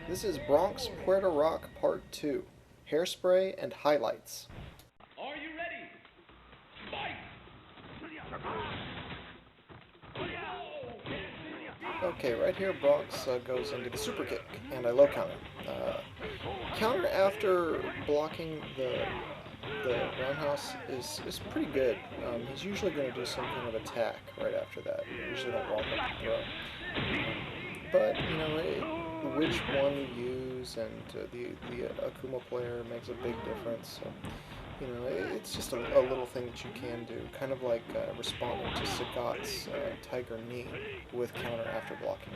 This is Bronx, Puerto Rock Part 2, Hairspray and Highlights. Are you ready? Fight! Okay, right here Bronx goes into the super kick, and I low counter. Counter after blocking the roundhouse is pretty good. He's usually going to do some kind of attack right after that. I usually don't walk up and throw. But, you know, which one you use and the akuma player makes a big difference. So, you know, it's just a little thing that you can do, kind of like responding to Sagat's Tiger Knee with counter after blocking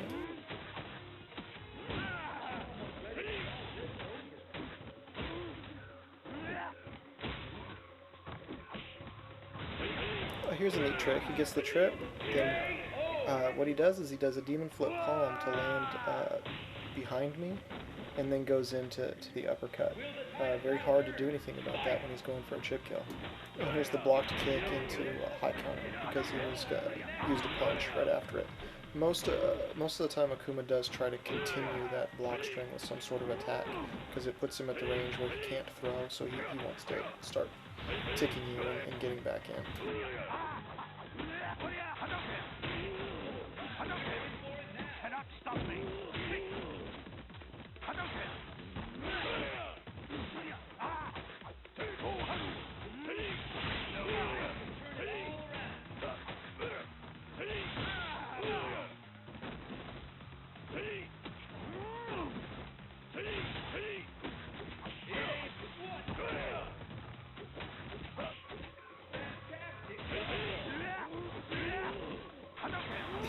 it. Here's a neat trick. He gets the trip, then what he does is he does a demon flip palm to land behind me, and then goes into the uppercut. Very hard to do anything about that when he's going for a chip kill. And here's the blocked kick into high counter because he used a punch right after it. Most of the time Akuma does try to continue that block string with some sort of attack because it puts him at the range where he can't throw, so he wants to start ticking you and getting back in. Cannot stop me.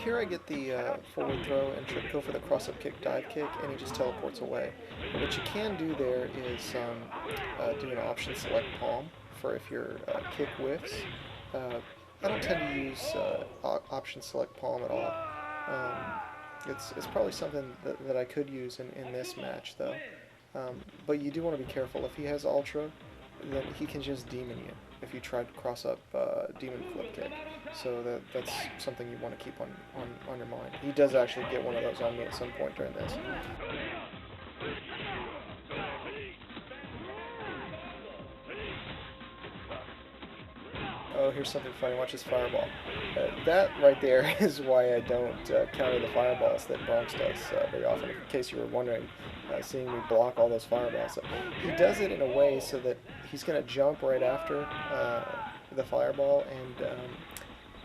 Here I get the forward throw and go for the cross-up kick, dive kick, and he just teleports away. But what you can do there is do an option select palm for if your kick whiffs. I don't tend to use option select palm at all. It's probably something that I could use in this match though. But you do want to be careful. If he has ultra, then he can just demon you if you try to cross up demon flip kick. So that's something you want to keep on your mind. He does actually get one of those on me at some point during this. Oh, here's something funny. Watch this fireball. That right there is why I don't counter the fireballs that Bronx does very often, in case you were wondering, seeing me block all those fireballs. So he does it in a way so that he's going to jump right after the fireball, and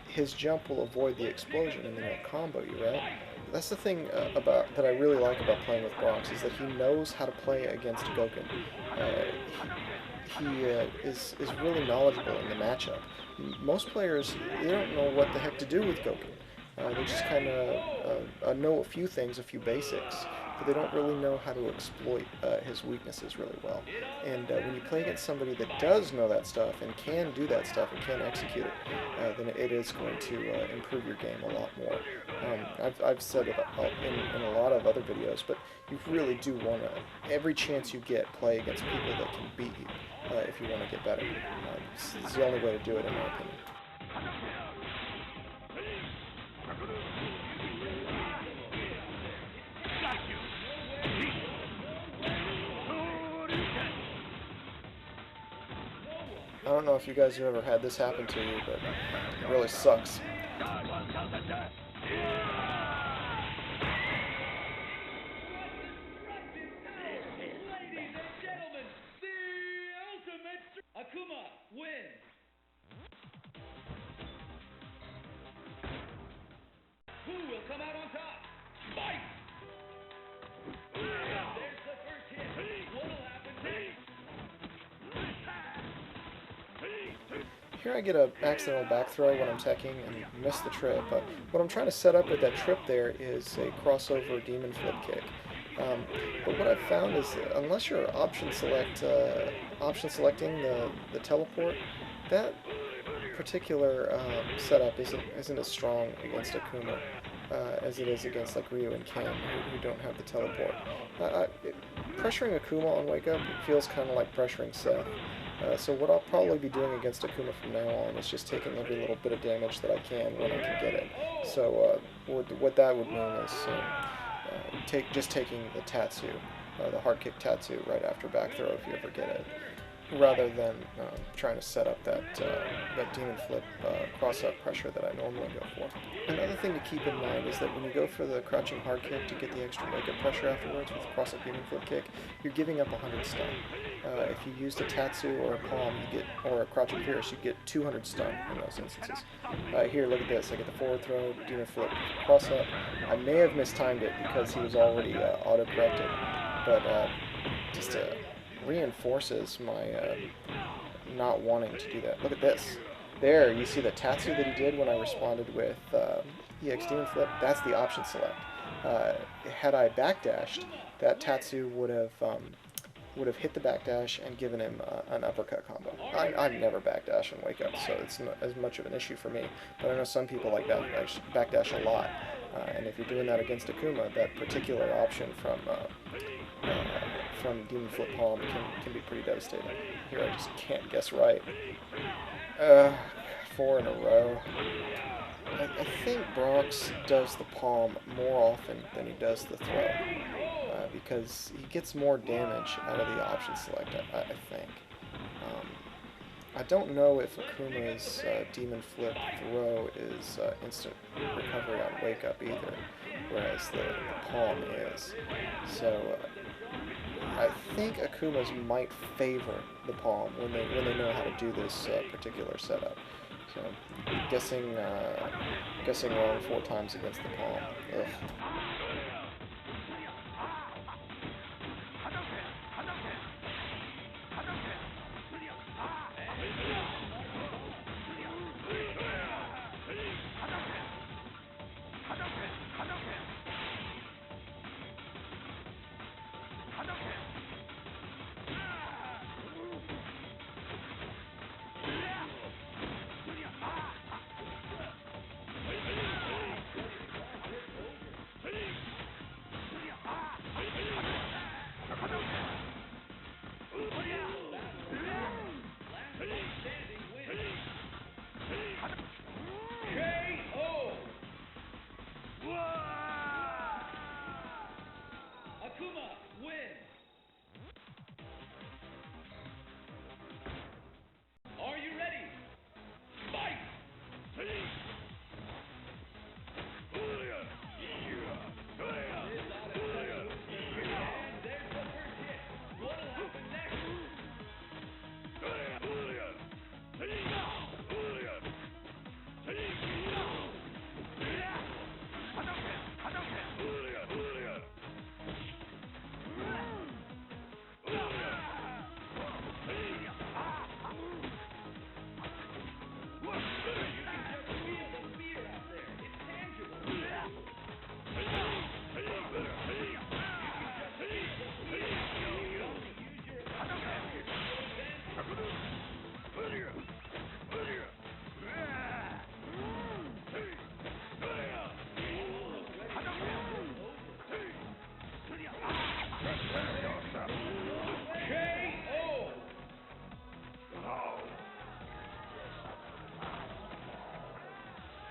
his jump will avoid the explosion, and then he'll combo you, right? That's the thing that I really like about playing with Bronx, is that he knows how to play against Goken. He is really knowledgeable in the matchup. Most players, they don't know what the heck to do with Goken. They just kind of know a few things, a few basics, but they don't really know how to exploit his weaknesses really well. And when you play against somebody that does know that stuff and can do that stuff and can execute it, then it is going to improve your game a lot more. I've said it in a lot of other videos, but you really do want to, every chance you get, play against people that can beat you if you want to get better. It's the only way to do it, in my opinion. I don't know if you guys have ever had this happen to you, but it really sucks. Akuma wins. Who will come out on top? Fight! There's the first hit. What'll happen next? Here I get an accidental back throw when I'm teching and miss the trip. But what I'm trying to set up with that trip there is a crossover demon flip kick. But what I've found is that unless you're option selecting the teleport, that particular setup isn't as strong against Akuma as it is against like Ryu and Ken, who don't have the teleport. Pressuring Akuma on wake up feels kind of like pressuring Seth. So what I'll probably be doing against Akuma from now on is just taking every little bit of damage that I can when I can get it. So what that would mean is just taking the tatsu, the hard kick tatsu right after back throw if you ever get it, rather than trying to set up that demon flip cross-up pressure that I normally go for. Another thing to keep in mind is that when you go for the crouching hard kick to get the extra wake-up pressure afterwards with the cross-up demon flip kick, you're giving up 100 stun. If you used a tatsu or a palm, or a crouching fierce, you get 200 stun in those instances. Here, look at this. I get the forward throw, demon flip, cross-up. I may have mistimed it because he was already auto-corrected, but just reinforces my not wanting to do that. Look at this. There, you see the tatsu that he did when I responded with EX Demon Flip? That's the option select. Had I backdashed, that tatsu would have hit the backdash and given him an uppercut combo. I never backdash and wake up, so it's not as much of an issue for me. But I know some people like that backdash a lot. And if you're doing that against Akuma, that particular option from Demon Flip Palm can be pretty devastating. Here I just can't guess right. 4 in a row. I think Bronx does the palm more often than he does the throw, because he gets more damage out of the option select, I think. I don't know if Akuma's Demon Flip throw is instant recovery on wake up either, whereas the palm is. So I think Akuma's might favor the palm when they know how to do this particular setup. So guessing wrong 4 times against the palm. Ugh. Akuma wins. Are you ready? Fight!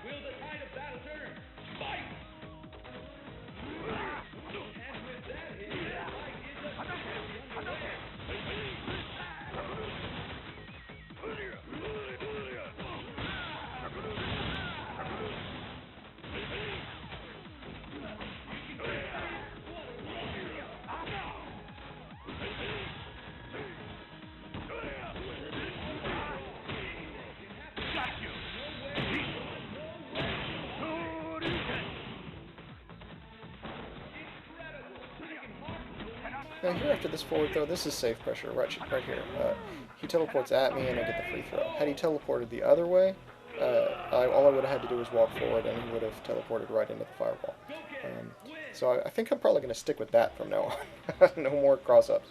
Will the tide of battle turn? Fight! And with that hit, the fight is officially underway. Now here after this forward throw, this is safe pressure right here. He teleports at me and I get the free throw. Had he teleported the other way, all I would have had to do was walk forward and he would have teleported right into the fireball. So I think I'm probably going to stick with that from now on. No more cross-ups.